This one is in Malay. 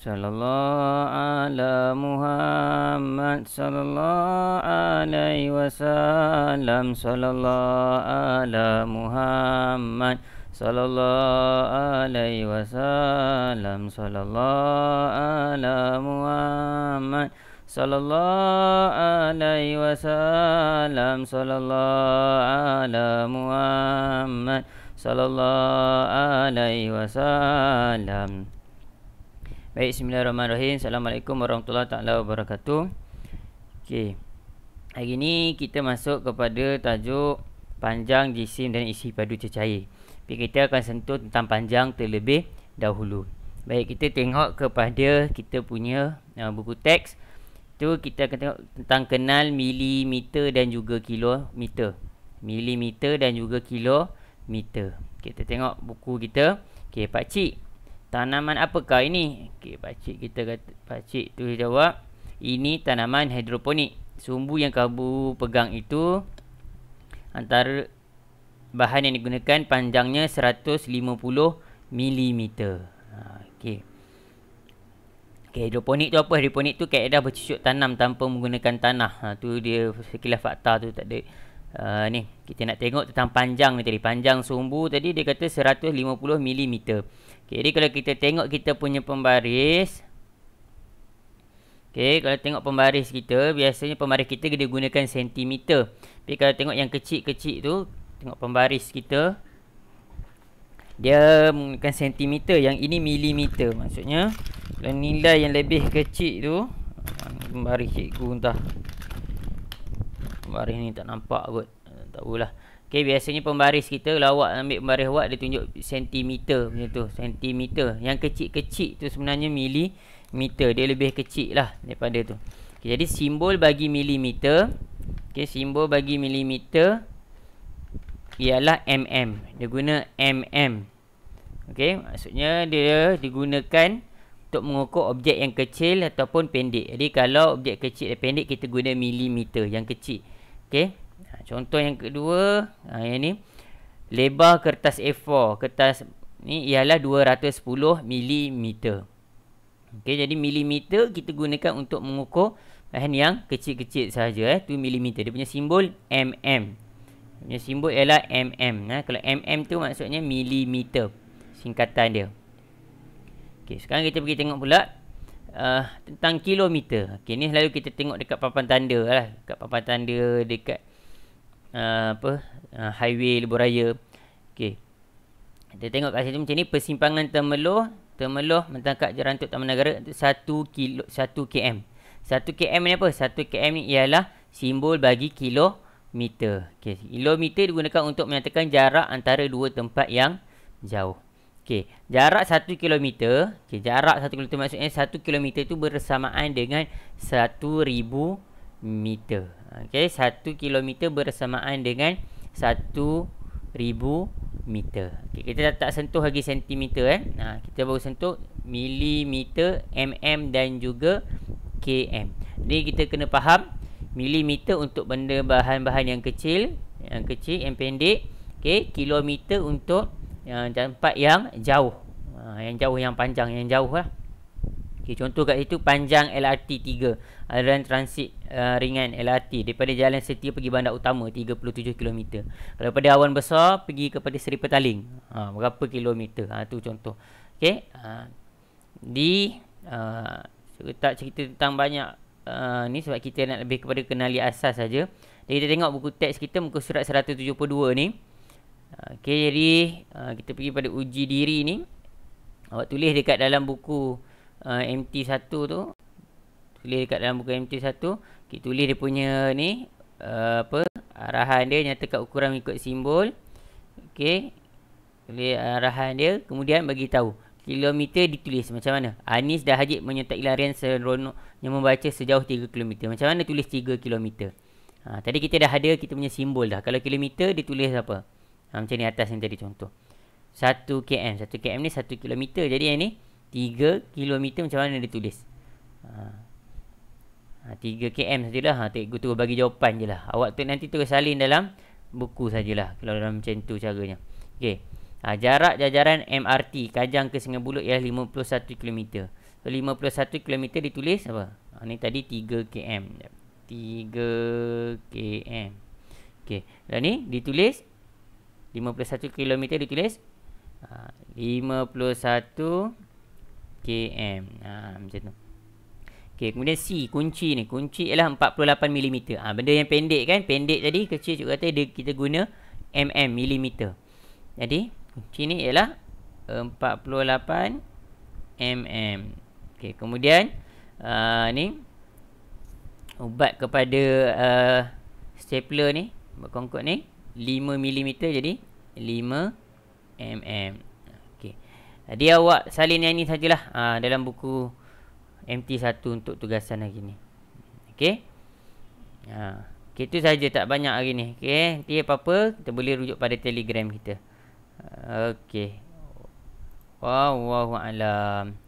Sallallahu ala Muhammad sallallahu alaihi wasallam. Sallallahu ala Muhammad sallallahu alaihi wasallam. Sallallahu ala Muhammad sallallahu alaihi wasallam. Sallallahu ala Muhammad sallallahu alaihi wasallam. Baik, bismillahirrahmanirrahim. Assalamualaikum warahmatullahi taala wabarakatuh. Okey. Hari ni kita masuk kepada tajuk panjang jisim dan isi padu cecair. Tapi kita akan sentuh tentang panjang terlebih dahulu. Baik, kita tengok kepada kita punya buku teks. Tu kita akan tengok tentang kenal milimeter dan juga kilometer. Milimeter dan juga kilometer. Kita tengok buku kita. Okey, pak cik, tanaman apakah ini? Okey, pakcik kita kata, pakcik tu jawab, ini tanaman hidroponik. Sumbu yang kamu pegang itu antara bahan yang digunakan panjangnya 150 mm. Okey. Okey, hidroponik tu apa? Hidroponik tu kaedah bercucuk tanam tanpa menggunakan tanah. Tu dia sekilas fakta tu, tak ada ni kita nak tengok tentang panjang ni tadi. Panjang sumbu tadi dia kata 150 mm. Okay, jadi kalau kita tengok kita punya pembaris. Okay, kalau tengok pembaris kita, biasanya pembaris kita dia gunakan sentimeter. Tapi kalau tengok yang kecil-kecil tu, tengok pembaris kita, dia menggunakan sentimeter. Yang ini milimeter. Maksudnya kalau nilai yang lebih kecil tu, pembaris cikgu entah, pembaris ni tak nampak kot, tak tahulah. Okay, biasanya pembaris kita, kalau awak ambil pembaris awak, dia tunjuk sentimeter macam tu, sentimeter. Yang kecil-kecil tu sebenarnya milimeter. Dia lebih kecil lah daripada tu. Okay, jadi simbol bagi milimeter, okay, simbol bagi milimeter ialah mm. Dia guna mm. Okay, maksudnya dia digunakan untuk mengukur objek yang kecil ataupun pendek. Jadi kalau objek kecil dan pendek, kita guna milimeter yang kecil. Okay, contoh yang kedua, yang ni lebar kertas A4. Kertas ni ialah 210 mm. Okey, jadi milimeter kita gunakan untuk mengukur bahan yang kecil-kecil saja. Tu milimeter. Dia punya simbol mm. Dia punya simbol ialah mm. Kalau mm tu maksudnya milimeter, singkatan dia. Okey, sekarang kita pergi tengok pula tentang kilometer. Okey, ni selalu kita tengok dekat papan tanda lah. Dekat papan tanda, dekat highway, lebuh raya. Okey, kita tengok kat situ macam ni. Persimpangan Temeloh Mentangkap Jerantuk Taman Negara 1 km. 1 km ni apa? 1 km ni ialah simbol bagi kilometer. Okey, kilometer digunakan untuk menyatakan jarak antara dua tempat yang jauh. Okey, jarak 1 km. Okey, jarak 1 km maksudnya 1 km itu bersamaan dengan 1000 meter. Okey, 1 km bersamaan dengan 1000 meter. Okey, kita tak sentuh lagi sentimeter kita baru sentuh milimeter, mm dan juga km. Jadi kita kena faham milimeter untuk benda bahan-bahan yang kecil, yang pendek. Okey, kilometer untuk tempat yang jauh. Yang panjang, yang jauh lah. Okay, contoh kat situ panjang LRT 3, aliran transit ringan LRT daripada Jalan Setia pergi bandar utama 37 km. Kalau daripada Awan Besar pergi kepada Seri Petaling, berapa kilometer? Tu contoh. Okey, tak cerita tentang banyak ni sebab kita nak lebih kepada kenali asas saja. Jadi kita tengok buku teks kita, muka surat 172 ni. Okey, jadi kita pergi pada uji diri ni. Awak tulis dekat dalam buku MT1 tu. Tulis dekat dalam buku MT1. Kita tulis dia punya ni arahan dia, nyatakan ukuran mengikut simbol. Okey, tulis arahan dia, kemudian bagi tahu kilometer ditulis macam mana. Anis dah Hajib menyertai larian seronok yang membaca sejauh 3 km. Macam mana tulis 3 km? Tadi kita dah ada kita punya simbol dah. Kalau kilometer ditulis apa? Macam ni atas yang tadi contoh. 1 km. 1 km ni 1 km. Jadi yang ni 3 km macam mana dia tulis? 3 km sajalah. Cikgu tu bagi jawapan je lah. Awak tu nanti terus salin dalam buku sajalah. Kalau dalam macam tu caranya. Okey. Jarak jajaran MRT Kajang ke Sungai Buloh ialah 51 km. So 51 km ditulis apa? Ni tadi 3 km. 3 km. Okey. Dan ni ditulis 51 km ditulis 51 km. Macam tu. Okey, kemudian C, kunci ni. Kunci ialah 48 mm. Benda yang pendek kan? Pendek tadi, kecil juga kata kita guna millimeter. Jadi, kunci ni ialah 48 mm. Okey, kemudian ni ubat kepada stapler ni, ubat kongkot ni 5 mm jadi 5 mm. Okey. Jadi awak salin yang ni sajalah dalam buku MT1 untuk tugasan hari ni. Okey. Okay, itu saja, tak banyak hari ni. Okey, nanti apa-apa kita boleh rujuk pada Telegram kita. Okey. Wallahu a'lam.